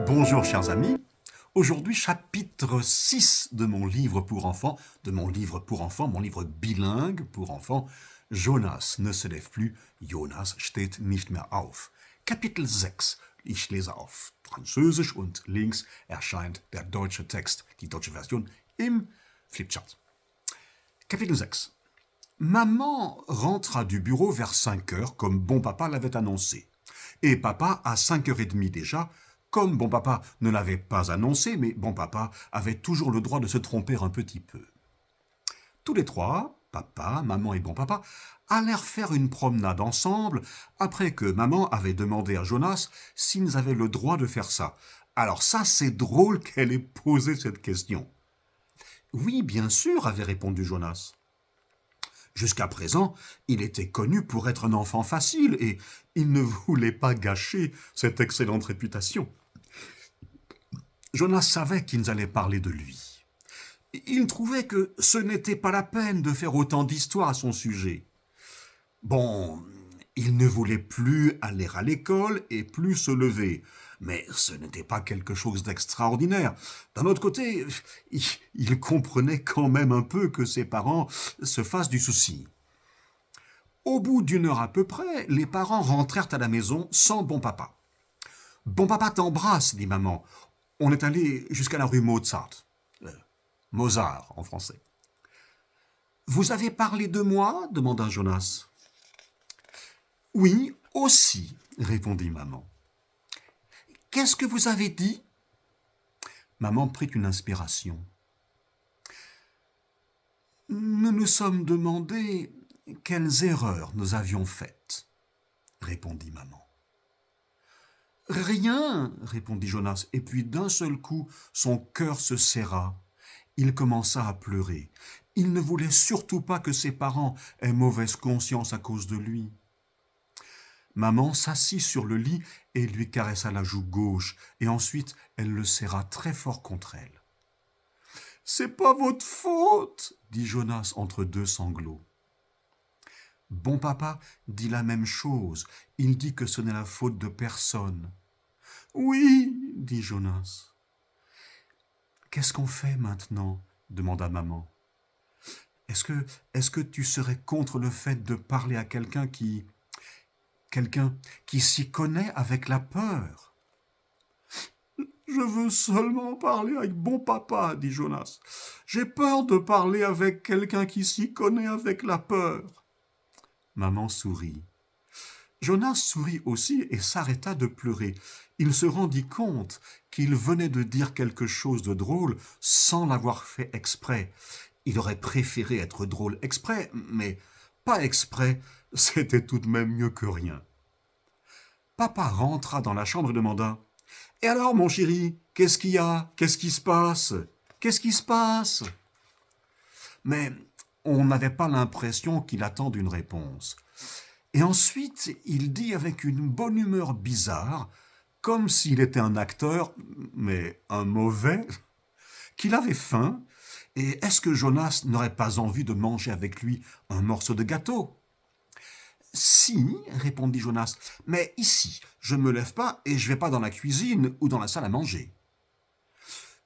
Bonjour chers amis, aujourd'hui chapitre 6 de mon livre pour enfants, mon livre bilingue pour enfants, Jonas ne se lève plus, Jonas steht nicht mehr auf. Kapitel 6, ich lese auf Französisch und links erscheint der deutsche Text, die deutsche Version im Flipchart. Kapitel 6. Maman rentra du bureau vers 5 heures comme bon papa l'avait annoncé. Et papa à 5h30 déjà, comme bon papa ne l'avait pas annoncé, mais bon papa avait toujours le droit de se tromper un petit peu. Tous les trois, papa, maman et bon papa, allèrent faire une promenade ensemble après que maman avait demandé à Jonas s'ils avaient le droit de faire ça. Alors ça, c'est drôle qu'elle ait posé cette question. Oui, bien sûr, avait répondu Jonas. Jusqu'à présent, il était connu pour être un enfant facile et il ne voulait pas gâcher cette excellente réputation. Jonas savait qu'ils allaient parler de lui. Il trouvait que ce n'était pas la peine de faire autant d'histoires à son sujet. Bon, il ne voulait plus aller à l'école et plus se lever. Mais ce n'était pas quelque chose d'extraordinaire. D'un autre côté, il comprenait quand même un peu que ses parents se fassent du souci. Au bout d'une heure à peu près, les parents rentrèrent à la maison sans bon papa. « Bon papa t'embrasse, dit maman. On est allé jusqu'à la rue Mozart. Mozart en français. « Vous avez parlé de moi ?» demanda Jonas. « Oui, aussi, répondit maman. « Qu'est-ce que vous avez dit ?» Maman prit une inspiration. « Nous nous sommes demandé quelles erreurs nous avions faites, » répondit maman. « Rien, répondit Jonas, et puis d'un seul coup, son cœur se serra. Il commença à pleurer. Il ne voulait surtout pas que ses parents aient mauvaise conscience à cause de lui. Maman s'assit sur le lit et lui caressa la joue gauche, et ensuite elle le serra très fort contre elle. « C'est pas votre faute, dit Jonas entre deux sanglots. Bon papa dit la même chose. Il dit que ce n'est la faute de personne. Oui, dit Jonas. Qu'est-ce qu'on fait maintenant ? Demanda maman. Est-ce que tu serais contre le fait de parler à quelqu'un qui s'y connaît avec la peur ? Je veux seulement parler avec bon papa, dit Jonas. J'ai peur de parler avec quelqu'un qui s'y connaît avec la peur. Maman sourit. Jonas sourit aussi et s'arrêta de pleurer. Il se rendit compte qu'il venait de dire quelque chose de drôle sans l'avoir fait exprès. Il aurait préféré être drôle exprès, mais pas exprès, c'était tout de même mieux que rien. Papa rentra dans la chambre et demanda « Et alors, mon chéri, qu'est-ce qu'il y a ? Qu'est-ce qui se passe ? Qu'est-ce qui se passe ?» Mais on n'avait pas l'impression qu'il attende une réponse. Et ensuite, il dit avec une bonne humeur bizarre, comme s'il était un acteur, mais un mauvais, qu'il avait faim, et est-ce que Jonas n'aurait pas envie de manger avec lui un morceau de gâteau ? « Si, répondit Jonas, mais ici, je ne me lève pas et je ne vais pas dans la cuisine ou dans la salle à manger. »«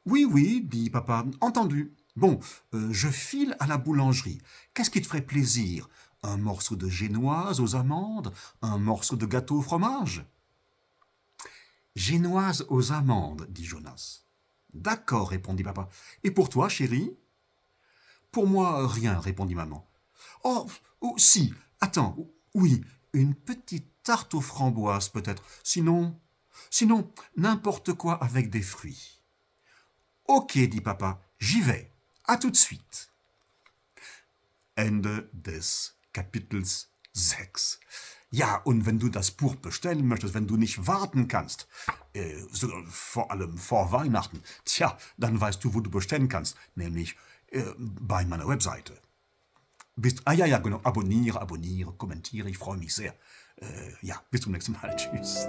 Oui, dit papa, entendu. Bon, je file à la boulangerie. Qu'est-ce qui te ferait plaisir ? Un morceau de génoise aux amandes ? Un morceau de gâteau au fromage ? » « Génoise aux amandes, dit Jonas. « D'accord, répondit papa. Et pour toi, chérie ? » ?»« Pour moi, rien, répondit maman. « Oh, si, attends, oui, une petite tarte aux framboises peut-être. Sinon, n'importe quoi avec des fruits. »« Ok, dit papa, j'y vais. À tout de suite. » Ende des Kapitels 6. Ja, und wenn du das Buch bestellen möchtest, wenn du nicht warten kannst, vor allem vor Weihnachten, dann weißt du, wo du bestellen kannst, nämlich bei meiner Webseite. Ja, genau, abonniere, kommentiere, ich freue mich sehr. Bis zum nächsten Mal. Tschüss.